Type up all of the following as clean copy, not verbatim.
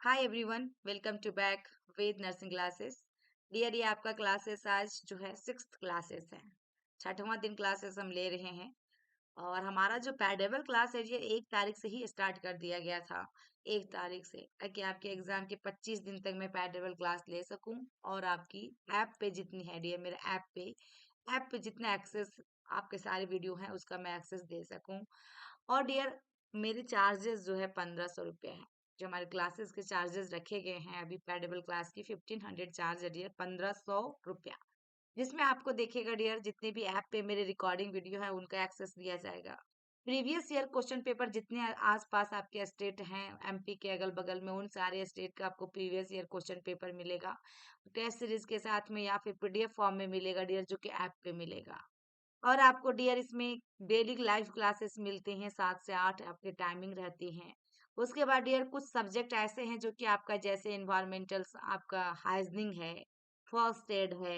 Hi everyone, welcome to back Ved nursing classes. Dear, ये आपका classes आज जो है सिक्स्थ क्लासेस है। छठवां दिन क्लासेस हम ले रहे हैं। और हमारा जो पैडेबल क्लास है ये 1 तारीख से ही स्टार्ट कर दिया गया था। 1 तारीख से, ताकि आपके एग्जाम के 25 दिन तक मैं पैडेबल क्लास ले सकूं। और आपकी ऐप पे जितनी है डियर, मेरे ऐप पे जितना एक्सेस आपके सारे वीडियो हैं उसका मैं एक्सेस दे सकूं। और डियर, मेरे चार्जेस जो है 1500 रुपये है। जो हमारे क्लासेस के चार्जेस रखे गए हैं अभी पैडेबल क्लास की 1500 चार्ज है डियर, 1500 रुपया। जिसमें आपको देखिएगा डियर, जितने भी ऐप पे मेरे रिकॉर्डिंग वीडियो है उनका एक्सेस दिया जाएगा। प्रीवियस ईयर क्वेश्चन पेपर जितने आसपास आपके स्टेट हैं, एमपी के अगल बगल में, उन सारे स्टेट का आपको प्रीवियस ईयर क्वेश्चन पेपर मिलेगा टेस्ट सीरीज के साथ में, या फिर पीडीएफ फॉर्म में मिलेगा डियर, जो कि ऐप पे मिलेगा। और आपको डियर इसमें डेली लाइव क्लासेस मिलते हैं, 7 से 8 आपकी टाइमिंग रहती है। उसके बाद डियर कुछ सब्जेक्ट ऐसे हैं जो कि आपका, जैसे इन्वायरमेंटल, आपका हाइजीनिंग है, फर्स्ट एड है,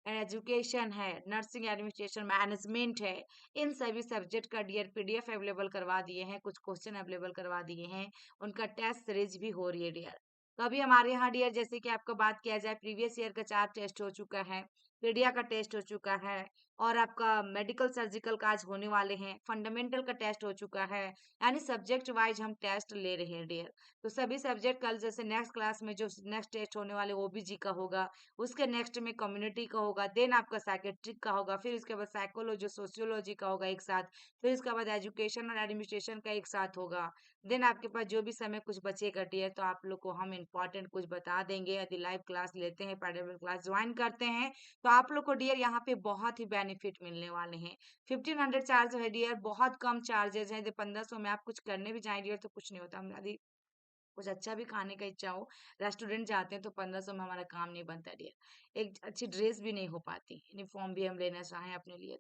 एजुकेशन है, नर्सिंग एडमिनिस्ट्रेशन मैनेजमेंट है। इन सभी सब्जेक्ट का डियर पीडीएफ अवेलेबल करवा दिए हैं, कुछ क्वेश्चन अवेलेबल करवा दिए हैं। उनका टेस्ट सीरीज भी हो रही है डियर। तो अभी हमारे यहाँ डियर, जैसे कि आपका बात किया जाए, प्रीवियस ईयर का 4 टेस्ट हो चुका है, पीडिया का टेस्ट हो चुका है, और आपका मेडिकल सर्जिकल का आज होने वाले हैं, फंडामेंटल का टेस्ट हो चुका है। यानी सब्जेक्ट वाइज हम टेस्ट ले रहे हैं डियर। तो सभी सब्जेक्ट कल, जैसे नेक्स्ट क्लास में जो नेक्स्ट टेस्ट होने वाले ओबीजी का होगा, उसके नेक्स्ट में कम्युनिटी का होगा, देन आपका साइकेट्रिक का होगा, फिर उसके बाद साइकोलॉजी सोशियोलॉजी का होगा एक साथ, फिर उसके बाद एजुकेशन और एडमिनिस्ट्रेशन का एक साथ होगा। देन आपके पास जो भी समय कुछ बचेगा डियर, तो आप लोग को हम इम्पोर्टेंट कुछ बता देंगे। यदि लाइव क्लास लेते हैं, पैरेलल क्लास ज्वाइन करते हैं, तो आप लोग को डियर यहाँ पे बहुत ही बेनिफिट मिलने वाले हैं। 1500 चार्ज है डियर, बहुत कम चार्जेस है। 1500 में आप कुछ करने भी जाए डियर तो कुछ नहीं होता। यदि कुछ अच्छा भी खाने का इच्छा हो, रेस्टोरेंट जाते हैं, तो 1500 में हमारा काम नहीं बनता डियर। एक अच्छी ड्रेस भी नहीं हो पाती, यूनिफॉर्म भी हम लेना चाहें अपने लिए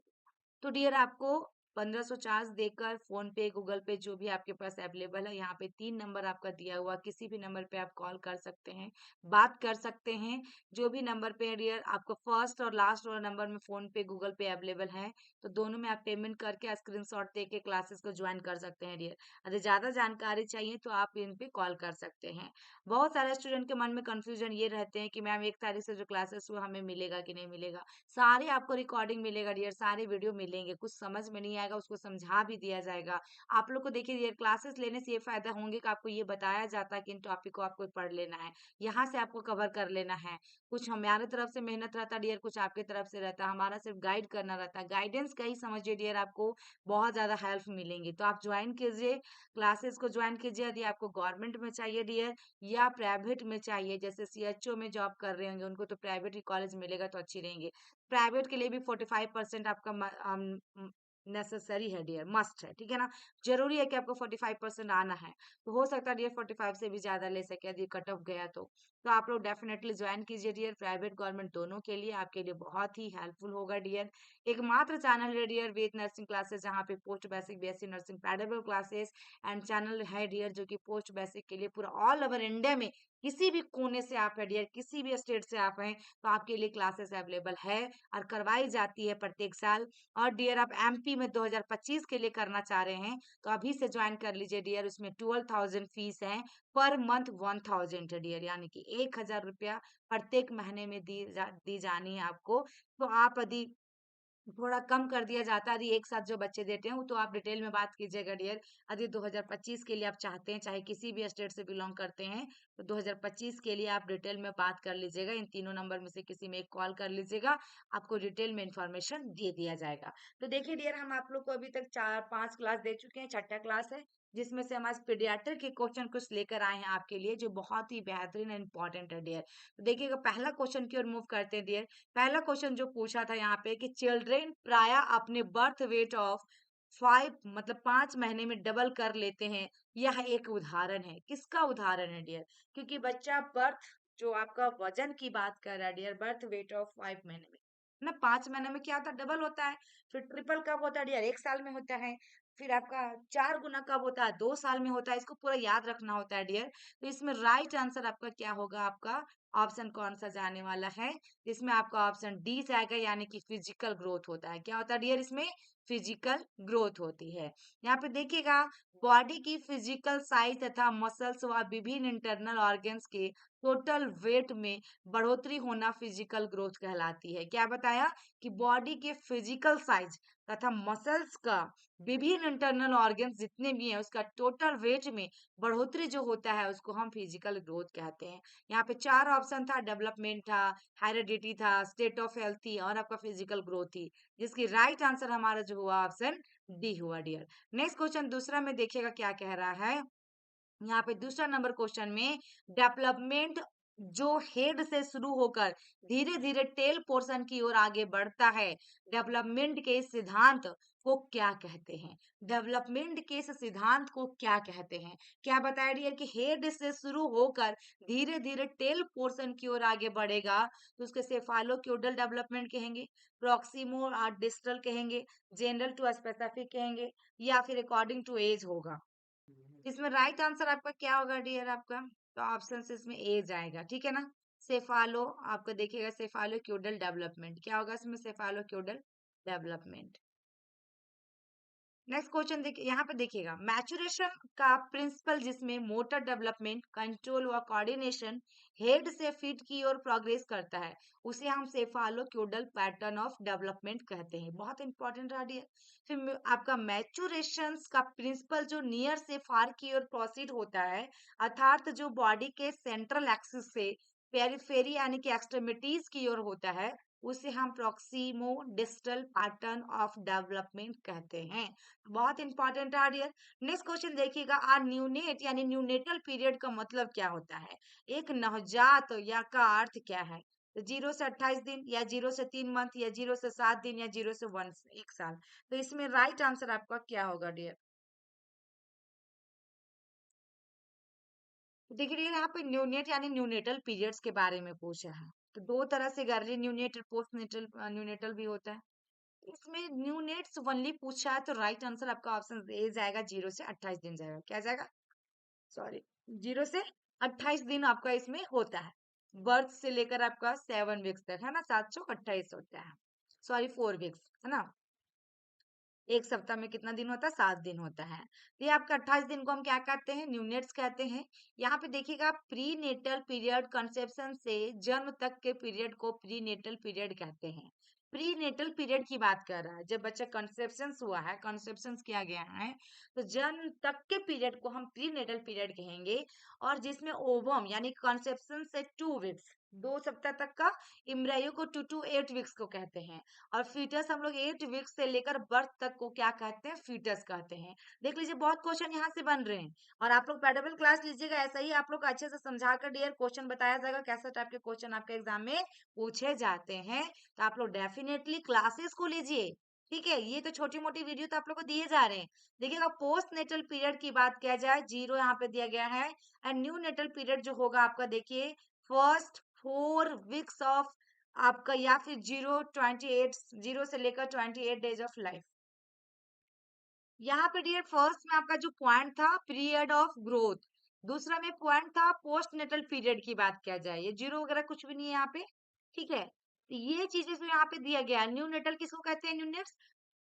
तो डियर आपको 1500 चार्ज देकर फोन पे, गूगल पे, जो भी आपके पास अवेलेबल है, यहाँ पे 3 नंबर आपका दिया हुआ, किसी भी नंबर पे आप कॉल कर सकते हैं, बात कर सकते हैं। जो भी नंबर पे है डियर, आपको फर्स्ट और लास्ट वाला नंबर में फोन पे, गूगल पे अवेलेबल है, तो दोनों में आप पेमेंट करके स्क्रीनशॉट दे के क्लासेस को ज्वाइन कर सकते हैं डियर। अगर ज्यादा जानकारी चाहिए तो आप इन पे कॉल कर सकते हैं। बहुत सारे स्टूडेंट के मन में कंफ्यूजन ये रहते हैं कि मैम 1 तारीख से जो क्लासेस हुआ हमें मिलेगा कि नहीं मिलेगा। सारे आपको रिकॉर्डिंग मिलेगा डियर, सारे वीडियो मिलेंगे। कुछ समझ में नहीं आएगा उसको समझा भी दिया जाएगा। आप लोग को देखिए डियर, क्लासेस लेने से ये फायदा होंगे कि आपको ये बताया जाता है कि इन टॉपिक को आपको पढ़ लेना है, यहाँ से आपको कवर कर लेना है। कुछ हमारे तरफ से मेहनत रहता है डियर, कुछ आपके तरफ से रहता है, हमारा सिर्फ गाइड करना रहता है। गाइडेंस का ही समझिए डियर, आपको बहुत ज्यादा हेल्प मिलेंगी। तो आप ज्वाइन कीजिए, क्लासेस को ज्वाइन कीजिए। यदि आपको गवर्नमेंट में चाहिए डियर, या प्राइवेट में चाहिए, जैसे सीएचओ में जॉब कर रहे होंगे उनको तो प्राइवेट ही कॉलेज मिलेगा तो अच्छी रहेंगे। प्राइवेट के लिए भी 45% आपका नेसेसरी है डियर, मस्ट है, ठीक है ना। जरूरी है कि आपको 45% आना है। तो हो सकता है डियर 45 से भी ज्यादा ले सके यदि कट ऑफ गया तो आप लोग डेफिनेटली ज्वाइन कीजिए डियर। प्राइवेट गवर्नमेंट दोनों के लिए आपके लिए बहुत ही हेल्पफुल होगा डियर। एकमात्र चैनल है डियर वेद नर्सिंग क्लासेस, जहाँ पे post basic, BSc nursing, parallel classes and channel है डियर, जो कि पोस्ट बेसिक के लिए पूरा ऑल ओवर इंडिया में किसी भी कोने से आप है डियर, किसी भी स्टेट से आप हैं, तो आपके लिए क्लासेस अवेलेबल है और करवाई जाती है प्रत्येक साल। और डियर आप एमपी में 2025 के लिए करना चाह रहे हैं तो अभी से ज्वाइन कर लीजिए डियर। उसमें 12,000 फीस है, पर मंथ 1000 है डियर, यानी कि 1000 रुपया प्रत्येक महीने में दी जानी है आपको। तो आप यदि थोड़ा कम कर दिया जाता है यदि एक साथ जो बच्चे देते हैं, वो तो आप डिटेल में बात कीजिएगा डियर। यदि 2025 के लिए आप चाहते हैं, चाहे किसी भी स्टेट से बिलोंग करते हैं, तो 2025 के लिए आप डिटेल में बात कर लीजिएगा। इन तीनों नंबर में से किसी में एक कॉल कर लीजिएगा, आपको डिटेल में इंफॉर्मेशन दे दिया जाएगा। तो देखिए डियर, हम आप लोग को अभी तक 4-5 क्लास दे चुके हैं, छठा क्लास है, जिसमें से हम आज पीडियाट्रिक के क्वेश्चन कुछ लेकर आए हैं आपके लिए, जो बहुत ही बेहतरीन इंपॉर्टेंट है डियर। तो देखिएगा, पहला क्वेश्चन की ओर मूव करते हैं डियर। पहला क्वेश्चन जो पूछा था यहाँ पे कि चिल्ड्रेन प्राय अपने बर्थ वेट ऑफ 5, मतलब 5 महीने में डबल कर लेते हैं। यह एक उदाहरण है, किसका उदाहरण है डियर? क्योंकि बच्चा बर्थ, जो आपका वजन की बात कर रहा है डियर, बर्थ वेट ऑफ 5 महीने में ना, 5 महीने में क्या होता है, डबल होता है। फिर ट्रिपल कब होता है डियर? 1 साल में होता है। फिर आपका 4 गुना कब होता है? 2 साल में होता है। इसको पूरा याद रखना होता है डियर। तो इसमें राइट आंसर आपका क्या होगा? आपका ऑप्शन कौन सा जाने वाला है? इसमें आपका ऑप्शन डी जाएगा, यानी कि फिजिकल ग्रोथ होता है। क्या होता है डियर? इसमें फिजिकल ग्रोथ होती है। यहाँ पे देखिएगा, बॉडी की फिजिकल साइज तथा मसल्स व विभिन्न इंटरनल ऑर्गन्स के टोटल वेट में बढ़ोतरी होना फिजिकल ग्रोथ कहलाती है। क्या बताया? कि बॉडी के फिजिकल साइज तथा मसल्स का विभिन्न इंटरनल ऑर्गन्स जितने भी हैं उसका टोटल वेट में बढ़ोतरी जो होता है उसको हम फिजिकल ग्रोथ कहते हैं। यहाँ पे 4 ऑप्शन था, डेवलपमेंट था, हेरिडिटी था, स्टेट ऑफ हेल्थ थी और आपका फिजिकल ग्रोथ थी, जिसकी राइट आंसर हमारा जो हुआ ऑप्शन डी हुआ डियर। नेक्स्ट क्वेश्चन दूसरा में देखिएगा क्या कह रहा है। यहाँ पे दूसरा नंबर क्वेश्चन में डेवलपमेंट जो हेड से शुरू होकर धीरे धीरे टेल पोर्शन की ओर आगे बढ़ता है, डेवलपमेंट के इस सिद्धांत को क्या कहते हैं? डेवलपमेंट के इस सिद्धांत को क्या कहते हैं? क्या बताया डियर कि हेड से शुरू होकर धीरे धीरे टेल पोर्शन की ओर आगे बढ़ेगा, तो उसके सेफालोक्यूडल डेवलपमेंट कहेंगे, प्रॉक्सिमो डिस्टल कहेंगे, जनरल टू स्पेसिफिक कहेंगे, या फिर अकॉर्डिंग टू एज होगा। इसमें राइट आंसर आपका क्या होगा डियर? आपका तो ऑप्शन से इसमें ए जाएगा, ठीक है ना। सेफालो आपका देखिएगा, सेफालो क्यूडल डेवलपमेंट क्या होगा इसमें? सेफालो क्यूडल डेवलपमेंट। नेक्स्ट क्वेश्चन देखिए, यहाँ पे देखिएगा, मैचुरेशन का प्रिंसिपल जिसमें मोटर डेवलपमेंट, कंट्रोल व कोऑर्डिनेशन हेड से फीट की ओर प्रोग्रेस करता है, उसे हम सेफालोक्यूडल पैटर्न ऑफ डेवलपमेंट कहते हैं। बहुत इंपॉर्टेंट रहा डियर। फिर आपका मैचुरेशन का प्रिंसिपल जो नियर से फार की ओर प्रोसीड होता है, अर्थात जो बॉडी के सेंट्रल एक्सिस से पेरिफेरी यानी कि एक्सट्रीमिटीज की ओर होता है, उसे हम proximo distal pattern of development कहते हैं। बहुत इंपॉर्टेंट है डियर। नेक्स्ट क्वेश्चन देखिएगा, आ न्यूनेट यानी न्यूनेटल पीरियड का मतलब क्या होता है? एक नवजात या का अर्थ क्या है? तो 0 से 28 दिन, या 0 से 3 मंथ, या 0 से 7 दिन, या 0 से 1 साल। तो इसमें राइट आंसर आपका क्या होगा डियर? देखिए यहाँ पे न्यूनेट यानी न्यूनेटल पीरियड्स के बारे में पूछा है। तो दो तरह से early neonatal, post natal neonatal भी होता है। इसमें न्यूनेट्स ओनली पूछा है, तो राइट आंसर आपका ऑप्शन ए जाएगा, 0 से 28 दिन जाएगा। क्या जाएगा? सॉरी, 0 से 28 दिन आपका इसमें होता है। बर्थ से लेकर आपका 7 वीक्स तक, है ना, 7 चौक 28 होता है। सॉरी, 4 वीक्स, है ना। एक सप्ताह में कितना दिन होता है? 7 दिन होता है। तो ये आपका 28 दिन को हम क्या कहते हैं? न्यूनेट्स कहते हैं। यहाँ पे देखिएगा, प्री नेटल पीरियड कंसेप्शन से जन्म तक के पीरियड को प्री नेटल पीरियड कहते हैं। प्री नेटल पीरियड की बात कर रहा है, जब बच्चा कंसेप्शन हुआ है, कंसेप्शन किया गया है, तो जन्म तक के पीरियड को हम प्री नेटल पीरियड कहेंगे। और जिसमें ओवम यानी कंसेप्शन से 2 वीक्स, 2 सप्ताह तक का इम्ब्रायो को 2 to 8 वीक्स को कहते हैं। और फीटस हम लोग 8 वीक्स से लेकर बर्थ तक को क्या कहते हैं? फीटस कहते हैं। देख लीजिए, बहुत क्वेश्चन यहाँ से बन रहे हैं। और आप लोग पेडेबल क्लास लीजिएगा, ऐसा ही आप लोग अच्छे से समझा कर डियर क्वेश्चन बताया जाएगा, कैसे टाइप के क्वेश्चन आपके एग्जाम में पूछे जाते हैं। तो आप लोग डेफिनेटली क्लासेस को लीजिए, ठीक है। ये तो छोटी मोटी वीडियो तो आप लोग को दिए जा रहे हैं। देखिएगा, पोस्ट नेटल पीरियड की बात किया जाए, 0 यहाँ पे दिया गया है। एंड न्यू नेटल पीरियड जो होगा आपका, देखिए, फर्स्ट 4 वीक्स ऑफ आपका, या फिर 0 28, 0 से लेकर 28 डेज ऑफ लाइफ। यहाँ पे डियर फर्स्ट में आपका जो पॉइंट था पीरियड ऑफ ग्रोथ, दूसरा में पॉइंट था पोस्ट नेटल पीरियड की बात किया जाए, ये जीरो वगैरह कुछ भी नहीं है यहाँ पे, ठीक है। तो ये चीजें जो यहाँ पे दिया गया है, न्यू नेटल किसको कहते हैं? न्यूनेट्स।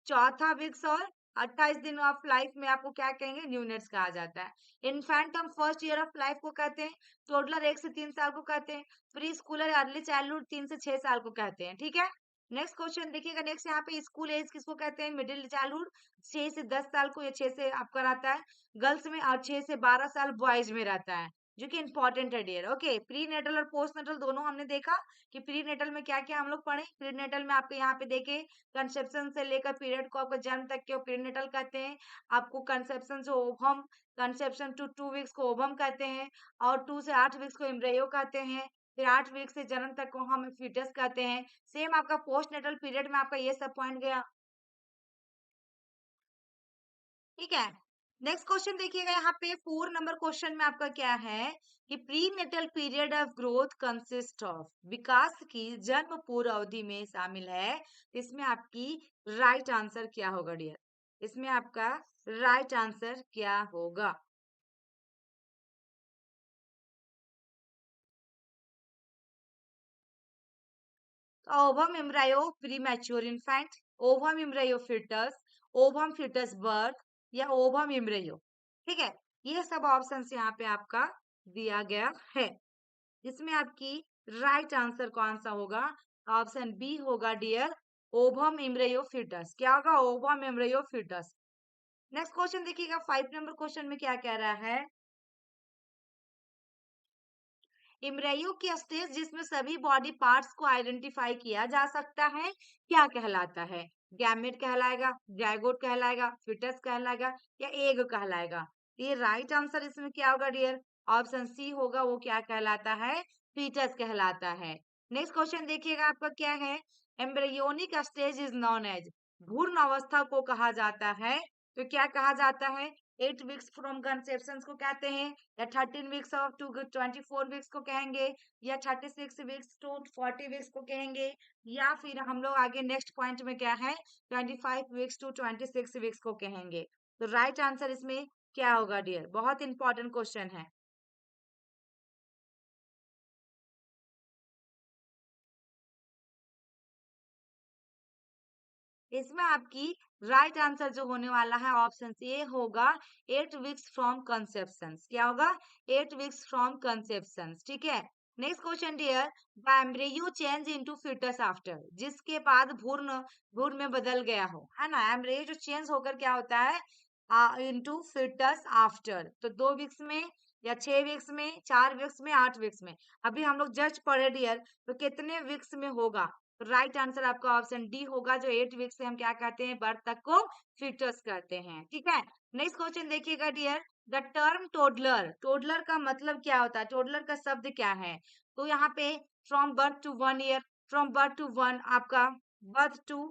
चौथा वीक्स और 28 दिन ऑफ लाइफ में आपको क्या कहेंगे? न्यूनेट्स कहा जाता है। इनफैंट हम फर्स्ट ईयर ऑफ लाइफ को कहते हैं। टोडलर 1 से 3 साल को कहते हैं। प्री स्कूलर अर्ली चाइल्डहुड 3 से 6 साल को कहते हैं, ठीक है। नेक्स्ट क्वेश्चन देखिएगा, नेक्स्ट यहाँ पे स्कूल एज किसको कहते हैं? मिडिल चाइल्डहुड 6 से 10 साल को, या 6 से आपका रहता है गर्ल्स में, और 6 से 12 साल बॉयज में रहता है, जो कि इंपॉर्टेंट है डियर। ओके, प्री नेटल और पोस्ट नेटल दोनों हमने देखा कि प्री नेटल में क्या क्या हम लोग पढ़े। प्री नेटल में आपके यहाँ पे देखे, कंसेप्शन से लेकर पीरियड को आपका जन्म तक के प्री नेटल कहते हैं। आपको कंसेप्शन से ओवम, कंसेप्शन टू 2 वीक्स को ओवम कहते हैं, और 2 से 8 वीक्स को एम्ब्रियो कहते हैं। फिर 8 वीक से जन्म तक को हम फीटस कहते हैं। सेम आपका पोस्ट नेटल पीरियड में आपका ये सब पॉइंट गया, ठीक है। नेक्स्ट क्वेश्चन देखिएगा, यहाँ पे 4 नंबर क्वेश्चन में आपका क्या है कि prenatal period of growth consist of, विकास की जन्म पूर्व अवधि में शामिल है। इसमें आपकी राइट आंसर क्या होगा डियर? इसमें आपका राइट आंसर क्या होगा? Ovum embryo premature infant, ovum embryo foetus, ovum foetus birth या ओवम एम्ब्रायो। ठीक है, ये सब ऑप्शन यहाँ पे आपका दिया गया है। इसमें आपकी राइट आंसर कौन सा होगा? ऑप्शन बी होगा डियर, ओवम एम्ब्रायो फिटस। क्या होगा? Ovum embryo foetus. Next question देखिएगा, 5 नंबर क्वेश्चन में क्या कह रहा है? एम्ब्रायो की स्टेज जिसमें सभी बॉडी पार्ट्स को आइडेंटिफाई किया जा सकता है, क्या कहलाता है? गैमेट कहलाएगा, जायगोट कहलाएगा, फिटस कहलाएगा या एग कहलाएगा? ये राइट आंसर इसमें क्या होगा डियर? ऑप्शन सी होगा, वो क्या कहलाता है? फीटस कहलाता है। नेक्स्ट क्वेश्चन देखिएगा आपका क्या है? Embryonic stage is known as, भ्रूण अवस्था को कहा जाता है, तो क्या कहा जाता है? 8 वीक्स फ्रॉम कंसेप्शन को कहते हैं, या 13 वीक्स ऑफ टू 24 वीक्स को कहेंगे, या 36 वीक्स टू 40 वीक्स को कहेंगे, या फिर हम लोग आगे नेक्स्ट पॉइंट में क्या है, 25 वीक्स टू 26 वीक्स को कहेंगे। तो राइट आंसर इसमें क्या होगा डियर? बहुत इंपॉर्टेंट क्वेश्चन है। इसमें आपकी राइट आंसर जो होने वाला है ऑप्शन ए होगा, 8 वीक्स फ्रॉम कंसेप्शन। क्या होगा? 8 वीक्स फ्रॉम कंसेप्शन। ठीक है, next question dear, the embryo change into foetus after, जिसके बाद भ्रूण भ्रूण में बदल गया हो, है ना? एम्ब्रियो जो चेंज होकर क्या होता है? इनटू फीटस आफ्टर, तो 2 वीक्स में या 6 वीक्स में, 4 वीक्स में, 8 वीक्स में। अभी हम लोग जस्ट पढ़े डियर, तो कितने वीक्स में होगा? राइट आंसर आपका ऑप्शन डी होगा, जो 8 वीक से हम क्या कहते हैं? बर्थ तक को फीटस कहते हैं। ठीक है, नेक्स्ट क्वेश्चन देखिएगा dear, the term toddler, toddler का मतलब क्या होता है? टोडलर का शब्द क्या है? तो यहाँ पे from birth to 1 year, from birth to 1 आपका birth to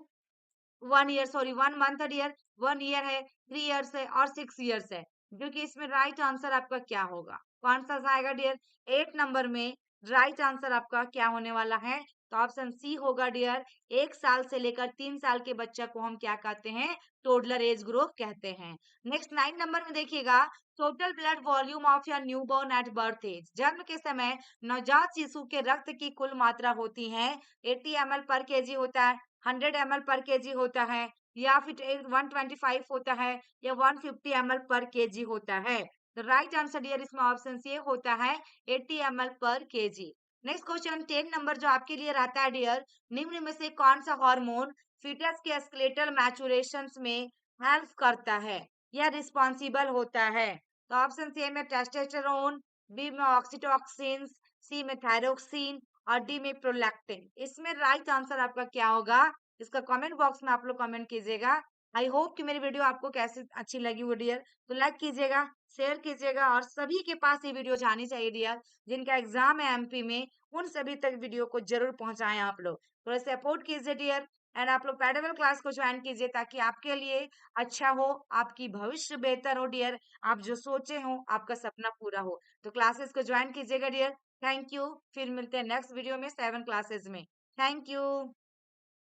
1 year, sorry 1 month है डियर, 1 ईयर है, 3 ईयर्स है और 6 ईयर्स है, जो कि इसमें राइट आंसर आपका क्या होगा? कौन सा आएगा डियर? 8 नंबर में राइट आंसर आपका क्या होने वाला है? तो ऑप्शन सी होगा डियर, 1 साल से लेकर 3 साल के बच्चा को हम क्या कहते हैं? टोडलर एज ग्रुप कहते हैं। नेक्स्ट 9 नंबर में देखिएगा, total blood volume of your newborn at birth as, जन्म के समय नवजात शिशु के रक्त की कुल मात्रा होती है 80 ml पर केजी होता है, 100 ml पर केजी होता है, या फिर 125 होता है, या 150 ml पर केजी होता है। तो राइट आंसर डियर इसमें ऑप्शन सी होता है 80 ml पर केजी। नेक्स्ट क्वेश्चन 10 नंबर जो आपके लिए रहता है डियर, निम्न में से कौन सा हार्मोन फीटस के स्केलेटल मैचुरेशन में हेल्प करता है या रिस्पॉन्सिबल होता है? तो ऑप्शन सी में टेस्टोस्टेरोन, बी में ऑक्सीटोसिन, सी में थायरोक्सिन और डी में प्रोलैक्टिन। इसमें राइट आंसर आपका क्या होगा? इसका कमेंट बॉक्स में आप लोग कमेंट कीजिएगा। आई होप कि मेरी वीडियो आपको कैसे अच्छी लगी हो डियर, तो लाइक कीजिएगा, शेयर कीजिएगा, और सभी के पास ये वीडियो जानी चाहिए डियर, जिनका एग्जाम है एमपी में, उन सभी तक वीडियो को जरूर पहुंचाएं आप लोग। थोड़ा सपोर्ट कीजिए डियर, एंड आप लोग पैडेबल क्लास को ज्वाइन कीजिए, ताकि आपके लिए अच्छा हो, आपकी भविष्य बेहतर हो डियर, आप जो सोचे हो आपका सपना पूरा हो। तो क्लासेस को ज्वाइन कीजिएगा डियर। थैंक यू, फिर मिलते हैं नेक्स्ट वीडियो में 7 क्लासेस में। Thank you.